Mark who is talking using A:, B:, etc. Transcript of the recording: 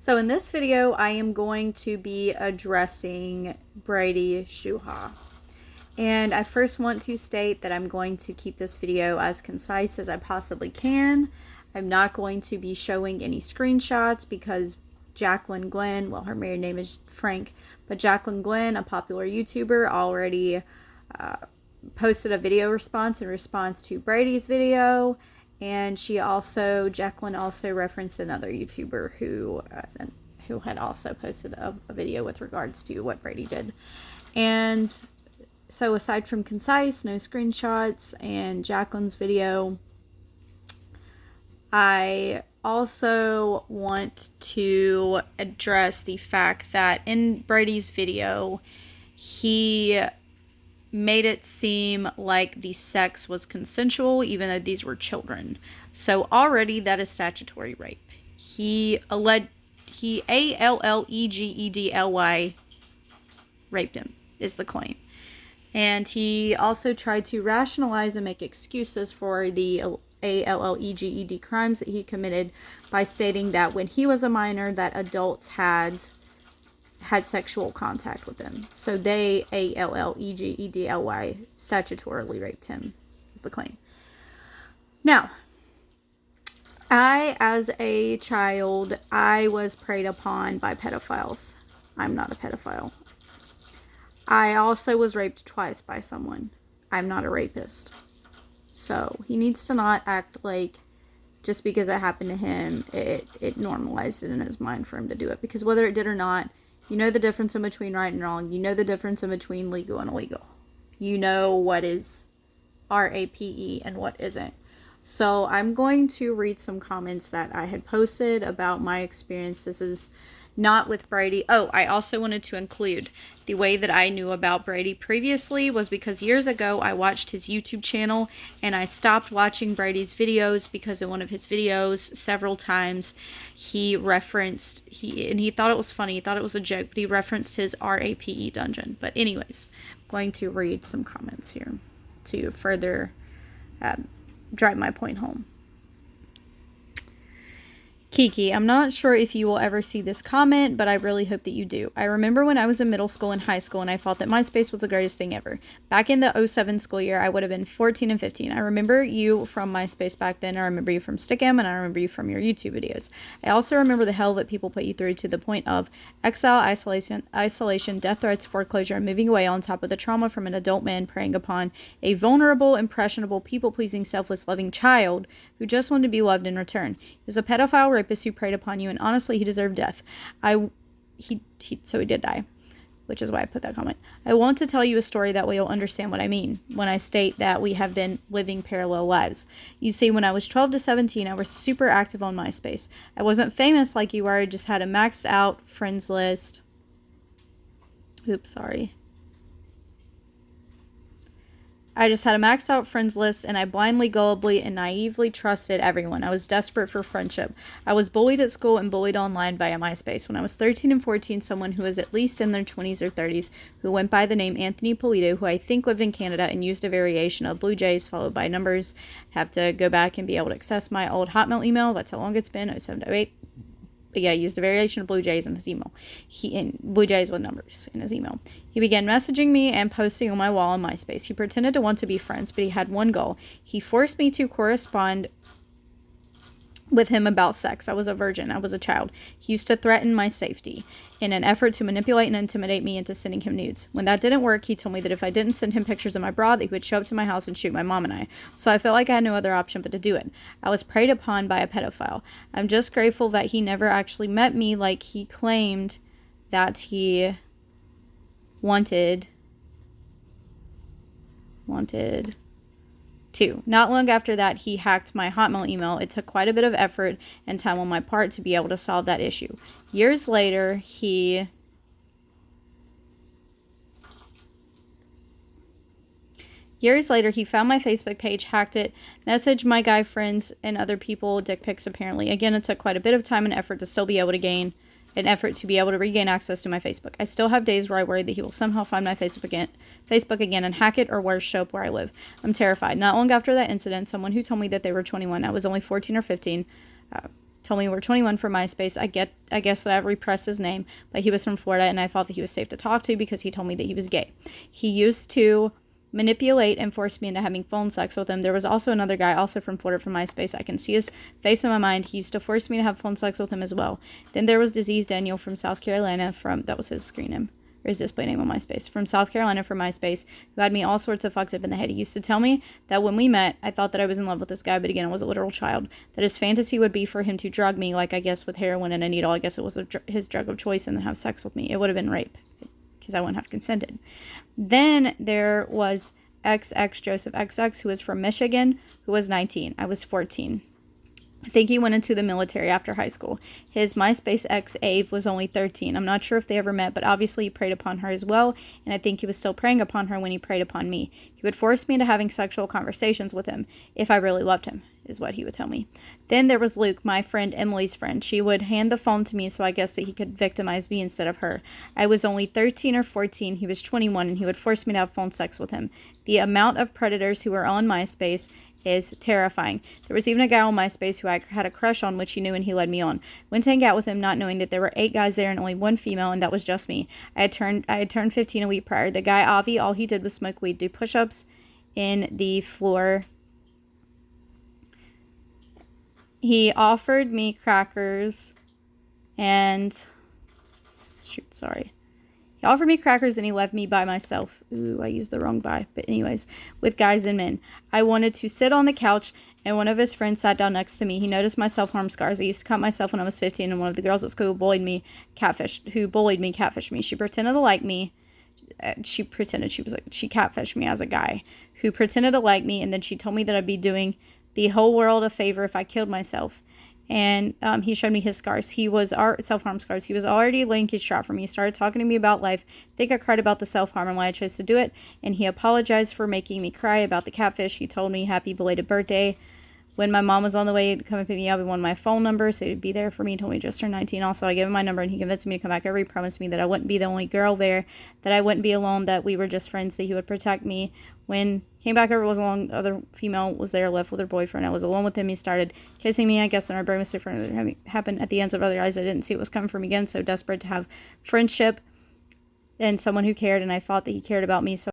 A: So in this video, I am going to be addressing Brady Szuhaj. And I first want to state that I'm going to keep this video as concise as I possibly can. I'm not going to be showing any screenshots because Jacqueline Glenn, well, her married name is Frank, but Jacqueline Glenn, a popular YouTuber, already posted a video response in response to Brady's video. And Jacqueline also referenced another YouTuber who had also posted a video with regards to what Brady did. And so aside from concise, no screenshots, and Jacqueline's video, I also want to address the fact that in Brady's video, he made it seem like the sex was consensual, even though these were children. So already that is statutory rape. He Allegedly raped him, is the claim. And he also tried to rationalize and make excuses for the Alleged crimes that he committed by stating that when he was a minor, that adults had sexual contact with him. So they, Allegedly, statutorily raped him, is the claim. Now, as a child, I was preyed upon by pedophiles. I'm not a pedophile. I also was raped twice by someone. I'm not a rapist. So he needs to not act like just because it happened to him, it normalized it in his mind for him to do it. Because whether it did or not, you know the difference in between right and wrong. You know the difference in between legal and illegal. You know what is RAPE and what isn't. So I'm going to read some comments that I had posted about my experience. This is not with Brady. Oh, I also wanted to include the way that I knew about Brady previously was because years ago I watched his YouTube channel and I stopped watching Brady's videos because in one of his videos several times he referenced, he thought it was funny, he thought it was a joke, but he referenced his RAPE dungeon. But anyways, I'm going to read some comments here to further drive my point home. Kiki, I'm not sure if you will ever see this comment, but I really hope that you do. I remember when I was in middle school and high school and I thought that MySpace was the greatest thing ever. Back in the 07 school year, I would have been 14 and 15. I remember you from MySpace back then. I remember you from Stickam, and I remember you from your YouTube videos. I also remember the hell that people put you through to the point of exile, isolation, death threats, foreclosure, and moving away on top of the trauma from an adult man preying upon a vulnerable, impressionable, people-pleasing, selfless, loving child who just wanted to be loved in return. He was a pedophile rapist who preyed upon you, and honestly, he deserved death. So he did die, which is why I put that comment. I want to tell you a story that way you'll understand what I mean when I state that we have been living parallel lives. You see, when I was 12 to 17, I was super active on MySpace. I wasn't famous like you are. I just had a maxed out friends list. Oops, sorry. I just had a maxed out friends list, and I blindly, gullibly, and naively trusted everyone. I was desperate for friendship. I was bullied at school and bullied online via MySpace. When I was 13 and 14, someone who was at least in their 20s or 30s, who went by the name Anthony Polito, who I think lived in Canada and used a variation of Blue Jays followed by numbers. Have to go back and be able to access my old Hotmail email. That's how long it's been, 07 to 08. But yeah, he used a variation of Blue Jays in his email. Blue Jays with numbers in his email. He began messaging me and posting on my wall on MySpace. He pretended to want to be friends, but he had one goal. He forced me to correspond with him about sex. I was a virgin. I was a child. He used to threaten my safety in an effort to manipulate and intimidate me into sending him nudes. When that didn't work, he told me that if I didn't send him pictures of my bra, that he would show up to my house and shoot my mom and I. So I felt like I had no other option but to do it. I was preyed upon by a pedophile. I'm just grateful that he never actually met me like he claimed that he wanted to. Not long after that, he hacked my Hotmail email. It took quite a bit of effort and time on my part to be able to solve that issue. Years later, he found my Facebook page, hacked it, messaged my guy friends and other people, dick pics apparently. Again, it took quite a bit of time and effort to still be able to regain access to my Facebook. I still have days where I worry that he will somehow find my Facebook again and hack it, or worse, show up where I live. I'm terrified. Not long after that incident, someone who told me that they were 21, I was only 14 or 15, told me we're 21 for MySpace. I guess that I repressed his name, but he was from Florida, and I thought that he was safe to talk to because he told me that he was gay. He used to manipulate and force me into having phone sex with him. There was also another guy, also from Florida, from MySpace. I can see his face in my mind. He used to force me to have phone sex with him as well. Then there was Disease Daniel from South Carolina, that was his screen name, or his display name on MySpace, from South Carolina from MySpace, who had me all sorts of fucked up in the head. He used to tell me that when we met, I thought that I was in love with this guy, but again, I was a literal child, that his fantasy would be for him to drug me, like I guess with heroin and a needle. I guess it was his drug of choice, and then have sex with me. It would have been rape, because I wouldn't have consented. Then there was XX Joseph XX, who was from Michigan, who was 19. I was 14. I think he went into the military after high school. His MySpace ex, Ave, was only 13. I'm not sure if they ever met, but obviously he preyed upon her as well, and I think he was still preying upon her when he preyed upon me. He would force me into having sexual conversations with him, if I really loved him, is what he would tell me. Then there was Luke, my friend Emily's friend. She would hand the phone to me, so I guess that he could victimize me instead of her. I was only 13 or 14. He was 21, and he would force me to have phone sex with him. The amount of predators who were on MySpace is terrifying. There was even a guy on MySpace who I had a crush on, which he knew, and he led me on. Went to hang out with him, not knowing that there were 8 guys there and only 1 female, and that was just me. I had turned 15 a week prior. The guy, Avi, all he did was smoke weed, do push-ups in the floor. He offered me crackers and... He offered me crackers and he left me by myself. Ooh, I used the wrong by. But anyways, with guys and men. I wanted to sit on the couch, and one of his friends sat down next to me. He noticed my self-harm scars. I used to cut myself when I was 15, and one of the girls at school who bullied me catfished me. She pretended to like me. She catfished me as a guy who pretended to like me, and then she told me that I'd be doing the whole world a favor if I killed myself. And he showed me his scars. He was self-harm scars. He was already laying his trap for me. He started talking to me about life. I think I cried about the self-harm and why I chose to do it. And he apologized for making me cry about the catfish. He told me happy belated birthday. When my mom was on the way to come and pick me up, he wanted my phone number, so he'd be there for me. He told me I just turned 19. Also, I gave him my number, and he convinced me to come back over. He promised me that I wouldn't be the only girl there, that I wouldn't be alone, that we were just friends, that he would protect me. When he came back over, was alone, the other female was there, left with her boyfriend. I was alone with him. He started kissing me. I guess when our very mistake happened at the ends of other eyes, I didn't see it was coming from again, so desperate to have friendship and someone who cared, and I thought that he cared about me, so